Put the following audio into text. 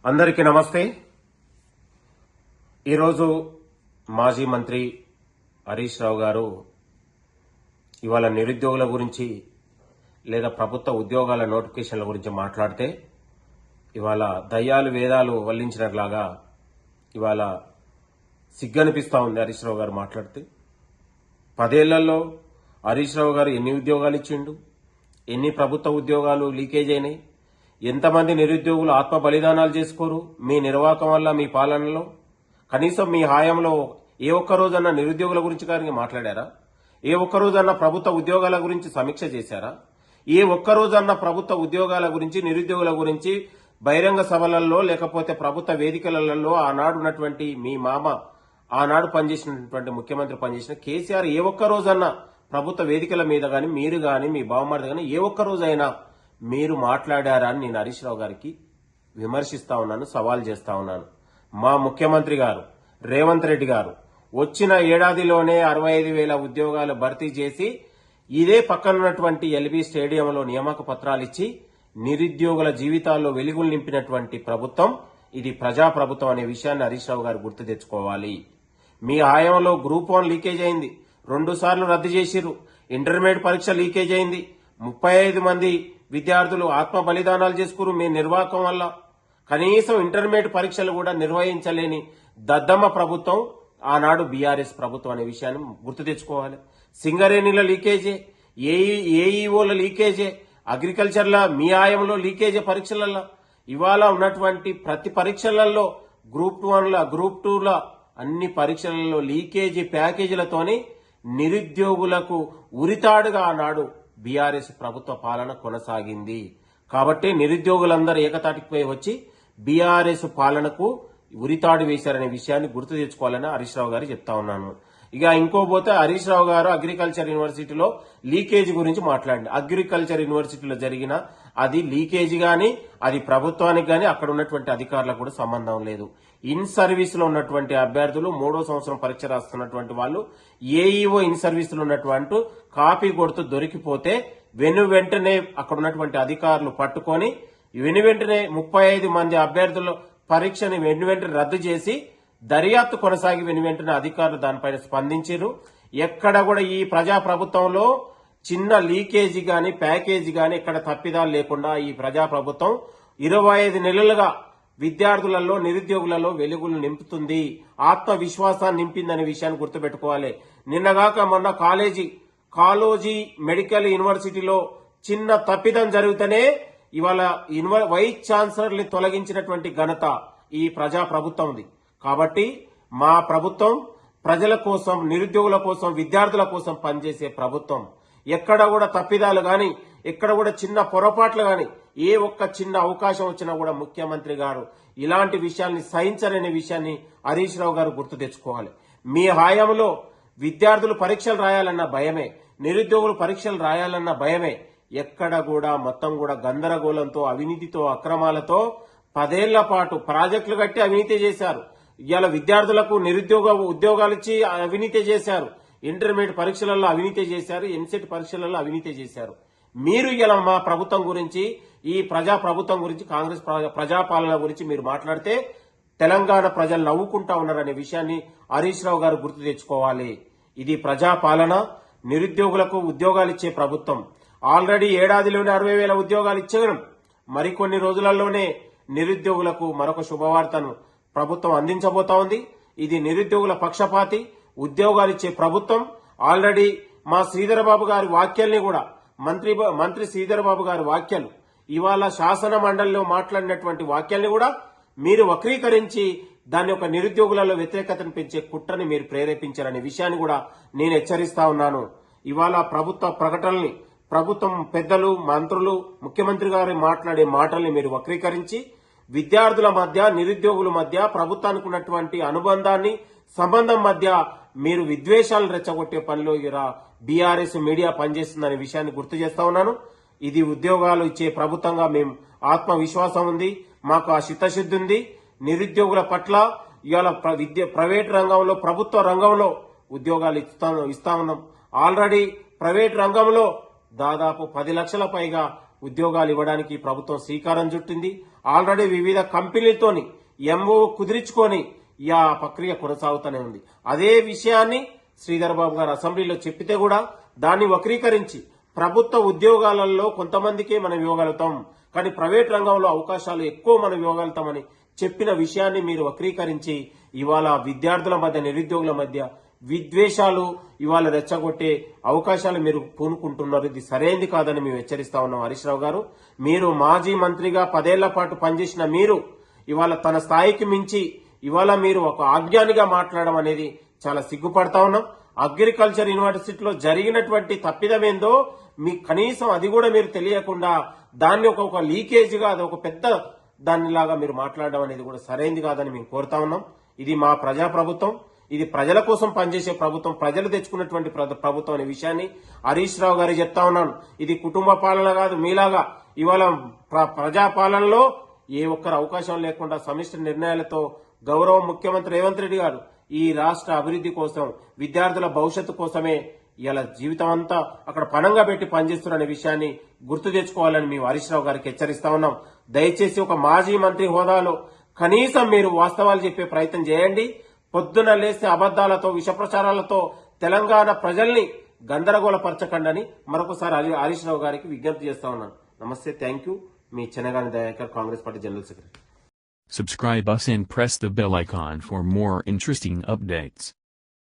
అందరికీ నమస్తే. ఈరోజు మాజీ మంత్రి హరీష్ రావు గారు ఇవాళ నిరుద్యోగుల గురించి లేదా ప్రభుత్వ ఉద్యోగాల నోటిఫికేషన్ల గురించి మాట్లాడితే ఇవాళ దయ్యాలు వేదాలు వల్లించినట్లాగా ఇవాళ సిగ్గనిపిస్తా ఉంది. హరీష్ రావు గారు మాట్లాడితే 10 ఏళ్లలో హరీష్ రావు గారు ఎన్ని ఉద్యోగాలు ఇచ్చిండు, ఎన్ని ప్రభుత్వ ఉద్యోగాలు లీకేజ్ అయినాయి, ఎంతమంది నిరుద్యోగులు ఆత్మ బలిదానాలు చేసుకోరు మీ నిర్వాహకం వల్ల, మీ పాలనలో. కనీసం మీ హాయంలో ఏ ఒక్క రోజన్నా నిరుద్యోగుల గురించి కానీ మాట్లాడారా? ఏ ఒక్క రోజన్నా ప్రభుత్వ ఉద్యోగాల గురించి సమీక్ష చేశారా? ఏ ఒక్క రోజన్నా ప్రభుత్వ ఉద్యోగాల గురించి, నిరుద్యోగుల గురించి బహిరంగ సభలలో లేకపోతే ప్రభుత్వ వేదికలలో ఆనాడు ఉన్నటువంటి మీ మామ, ఆనాడు పనిచేసినటువంటి ముఖ్యమంత్రి పనిచేసిన కేసీఆర్ ఏ ఒక్క రోజన్నా ప్రభుత్వ వేదికల మీద గాని, మీరు గాని, మీ బావమరిది గాని ఏ ఒక్క రోజైనా మీరు మాట్లాడారా అని నేను హరీష్ రావు గారికి విమర్శిస్తా ఉన్నాను, సవాల్ చేస్తా ఉన్నాను. మా ముఖ్యమంత్రి గారు రేవంత్ రెడ్డి గారు వచ్చిన ఏడాదిలోనే 65,000 ఉద్యోగాలు భర్తీ చేసి ఇదే పక్కనున్నటువంటి ఎల్బీ స్టేడియంలో నియామక పత్రాలు ఇచ్చి నిరుద్యోగుల జీవితాల్లో వెలుగులు నింపినటువంటి ప్రభుత్వం ఇది ప్రజా ప్రభుత్వం అనే విషయాన్ని హరీష్ రావు గారు గుర్తు తెచ్చుకోవాలి. మీ హయాంలో గ్రూప్ 1 లీకేజ్ అయింది, 2 సార్లు రద్దు చేసిర్రు. ఇంటర్మీడియట్ పరీక్ష లీకేజ్ అయింది, 35 మంది విద్యార్థులు ఆత్మ బలిదానాలు చేసుకున్నారు మీ నిర్వాహకం వల్ల. కనీసం ఇంటర్మీడియట్ పరీక్షలు కూడా నిర్వహించలేని దద్దమ్మ ప్రభుత్వం ఆనాడు బీఆర్ఎస్ ప్రభుత్వం అనే విషయాన్ని గుర్తు తెచ్చుకోవాలి. సింగరేణిలో లీకేజే, ఏఈఓల లీకేజే, అగ్రికల్చర్ల మీ ఆయంలో లీకేజే పరీక్షలలో. ఇవాళ ఉన్నటువంటి ప్రతి పరీక్షలలో గ్రూప్ 1 గ్రూప్ 2 అన్ని పరీక్షలలో లీకేజీ ప్యాకేజీలతోని నిరుద్యోగులకు ఉరితాడుగా ఆనాడు బీఆర్ఎస్ ప్రభుత్వ పాలన కొనసాగింది. కాబట్టి నిరుద్యోగులందరూ ఏకతాటిపై వచ్చి బీఆర్ఎస్ పాలనకు ఉరితాడు వేశారనే విషయాన్ని గుర్తు తెచ్చుకోవాలని హరీష్ రావు గారు చెప్తా ఉన్నాను. ఇక ఇంకోపోతే హరీష్ రావు గారు అగ్రికల్చర్ యూనివర్సిటీలో లీకేజ్ గురించి మాట్లాడింది. అగ్రికల్చర్ యూనివర్సిటీలో జరిగిన అది లీకేజ్ గాని, అది ప్రభుత్వానికి గాని, అక్కడ ఉన్నటువంటి అధికారులకు కూడా సంబంధం లేదు. ఇన్ సర్వీస్ లో ఉన్నటువంటి అభ్యర్థులు 3వ సంవత్సరం పరీక్ష రాస్తున్నటువంటి వాళ్ళు ఏఈఓ ఇన్ సర్వీస్ లో ఉన్నటువంటి కాపీ కొడుతూ దొరికిపోతే వెంటనే అక్కడ ఉన్నటువంటి అధికారులు పట్టుకొని వెంటనే 35 మంది అభ్యర్థుల పరీక్షని వెంటనే రద్దు చేసి దర్యాప్తు కొనసాగి వెంటనే అధికారులు దానిపైన స్పందించారు. ఎక్కడ కూడా ఈ ప్రజా ప్రభుత్వంలో చిన్న లీకేజీ గాని, ప్యాకేజీ గాని ఎక్కడ తప్పిదాలు లేకుండా ఈ ప్రజా ప్రభుత్వం 25 నెలలుగా విద్యార్థులలో, నిరుద్యోగులలో వెలుగులు నింపుతుంది, ఆత్మవిశ్వాసాన్ని నింపిందనే విషయాన్ని గుర్తుపెట్టుకోవాలి. నిన్నగాక మొన్న కాలోజీ మెడికల్ యూనివర్సిటీలో చిన్న తప్పిదం జరిగితేనే ఇవాళ వైస్ ఛాన్సలర్ ని తొలగించినటువంటి ఘనత ఈ ప్రజా ప్రభుత్వంది. కాబట్టి మా ప్రభుత్వం ప్రజల కోసం, నిరుద్యోగుల కోసం, విద్యార్థుల కోసం పనిచేసే ప్రభుత్వం. ఎక్కడ కూడా తప్పిదాలు గాని, ఎక్కడ కూడా చిన్న పొరపాట్లు గాని, ఏ ఒక్క చిన్న అవకాశం వచ్చినా కూడా ముఖ్యమంత్రి గారు ఇలాంటి విషయాల్ని సహించరనే విషయాన్ని హరీష్ రావు గారు గుర్తు తెచ్చుకోవాలి. మీ హయాంలో విద్యార్థులు పరీక్షలు రాయాలన్న భయమే, నిరుద్యోగులు పరీక్షలు రాయాలన్న భయమే. ఎక్కడ కూడా మొత్తం కూడా గందరగోళంతో, అవినీతితో, అక్రమాలతో 10 ఏళ్ల పాటు ప్రాజెక్టులు కట్టి అవినీతి చేశారు. ఇవాళ విద్యార్థులకు ఉద్యోగాలు ఇచ్చి అవినీతి చేశారు. ఇంటర్మీడియట్ పరీక్షలలో అవినీతి చేశారు, ఎంసెట్ పరీక్షలలో అవినీతి చేశారు. మీరు ఇలా మా ప్రభుత్వం గురించి, ఈ ప్రజా ప్రభుత్వం గురించి, కాంగ్రెస్ ప్రజాపాలన గురించి మీరు మాట్లాడితే తెలంగాణ ప్రజలు నవ్వుకుంటా ఉన్నారనే విషయాన్ని హరీష్ రావు గారు గుర్తు తెచ్చుకోవాలి. ఇది ప్రజాపాలన, నిరుద్యోగులకు ఉద్యోగాలు ఇచ్చే ప్రభుత్వం. ఆల్రెడీ ఏడాదిలోనే 60,000 ఉద్యోగాలు ఇచ్చారు. మరికొన్ని రోజులలోనే నిరుద్యోగులకు మరొక శుభవార్తను ప్రభుత్వం అందించబోతా ఉంది. ఇది నిరుద్యోగుల పక్షపాతి, ఉద్యోగాలు ఇచ్చే ప్రభుత్వం. ఆల్రెడీ మా శ్రీధర్ బాబు గారి వాక్యాల్ని కూడా, మంత్రి శ్రీధర్ బాబు గారి వాక్యాలు, ఇవాళ శాసన మండలిలో మాట్లాడినటువంటి వాక్యాల్ని కూడా మీరు వక్రీకరించి దాని యొక్క నిరుద్యోగులలో వ్యతిరేకతను పెంచే కుట్రని మీరు ప్రేరేపించారనే విషయాన్ని కూడా నేను హెచ్చరిస్తా ఉన్నాను. ఇవాళ ప్రభుత్వ ప్రకటనల్ని, ప్రభుత్వం పెద్దలు, మంత్రులు, ముఖ్యమంత్రి గారు మాట్లాడే మాటల్ని మీరు వక్రీకరించి విద్యార్థుల మధ్య, నిరుద్యోగుల మధ్య, ప్రభుత్వానికి ఉన్నటువంటి అనుబంధాన్ని, సంబంధం మధ్య మీరు విద్వేషాలను రెచ్చగొట్టే పనిలో బీఆర్ఎస్ మీడియా పనిచేస్తుందనే విషయాన్ని గుర్తు చేస్తా ఉన్నాను. ఇది ఉద్యోగాలు ఇచ్చే ప్రభుత్వంగా మేము ఆత్మవిశ్వాసం ఉంది, మాకు ఆ చిత్తశుద్ధి ఉంది. నిరుద్యోగుల పట్ల ఇవాళ ప్రైవేట్ రంగంలో, ప్రభుత్వ రంగంలో ఉద్యోగాలు ఇస్తా ఉన్నాం. ఆల్రెడీ ప్రైవేట్ రంగంలో దాదాపు 10 లక్షల పైగా ఉద్యోగాలు ఇవ్వడానికి ఈ ప్రభుత్వం శ్రీకారం చుట్టింది. ఆల్రెడీ వివిధ కంపెనీలతోని ఎంఓ కుదిరించుకొని ఈ ఆ ప్రక్రియ కొనసాగుతూనే ఉంది. అదే విషయాన్ని శ్రీధర్ బాబు గారు అసెంబ్లీలో చెప్పితే కూడా దాన్ని వక్రీకరించి ప్రభుత్వ ఉద్యోగాలలో కొంతమందికే మనం ఇవ్వగలుగుతాం, కానీ ప్రైవేట్ రంగంలో అవకాశాలు ఎక్కువ మనం ఇవ్వగలుగుతామని చెప్పిన విషయాన్ని మీరు వక్రీకరించి ఇవాళ విద్యార్థుల మధ్య, నిరుద్యోగుల మధ్య విద్వేషాలు ఇవాళ రెచ్చగొట్టే అవకాశాలు మీరు పూనుకుంటున్నారు. ఇది సరైనది కాదని మేము హెచ్చరిస్తా ఉన్నాం. హరీష్ రావు గారు, మీరు మాజీ మంత్రిగా 10 ఏళ్ల పాటు పనిచేసిన మీరు ఇవాళ తన స్థాయికి మించి ఇవాళ మీరు ఒక ఆజ్ఞానిగా మాట్లాడడం అనేది చాలా సిగ్గుపడతా ఉన్నాం. అగ్రికల్చర్ యూనివర్సిటీలో జరిగినటువంటి తప్పిదమేందో మీకు కనీసం అది కూడా మీరు తెలియకుండా దాన్ని ఒక లీకేజీగా అది ఒక పెద్ద దానిలాగా మీరు మాట్లాడడం అనేది కూడా సరైనది కాదని మేము కోరుతా ఉన్నాం. ఇది మా ప్రజాప్రభుత్వం, ఇది ప్రజల కోసం పనిచేసే ప్రభుత్వం, ప్రజలు తెచ్చుకున్నటువంటి ప్రభుత్వం అనే విషయాన్ని హరీష్ రావు గారు చెప్తా ఉన్నాను. ఇది కుటుంబ పాలన కాదు. మీలాగా ఇవాళ ప్రజాపాలనలో ఏ ఒక్కరు అవకాశం లేకుండా సమిష్టి నిర్ణయాలతో గౌరవ ముఖ్యమంత్రి రేవంత్ రెడ్డి గారు ఈ రాష్ట్ర అభివృద్ధి కోసం, విద్యార్థుల భవిష్యత్తు కోసమే ఇలా జీవితం అంతా అక్కడ పణంగా పెట్టి పనిచేస్తున్న విషయాన్ని గుర్తు తెచ్చుకోవాలని మేము హరీష్ రావు గారికి హెచ్చరిస్తా ఉన్నాం. దయచేసి ఒక మాజీ మంత్రి హోదాలో కనీసం మీరు వాస్తవాలు చెప్పే ప్రయత్నం చేయండి. పొద్దున లేస్తే అబద్దాలతో, విష ప్రచారాలతో తెలంగాణ ప్రజల్ని గందరగోళపరచకండి మరొకసారి హరీష్ రావు గారికి విజ్ఞప్తి చేస్తా ఉన్నాను. నమస్తే, థ్యాంక్ యూ. మీ Chennagani Dayakar, Congress party general secretary. Subscribe us and press the bell icon for more interesting updates.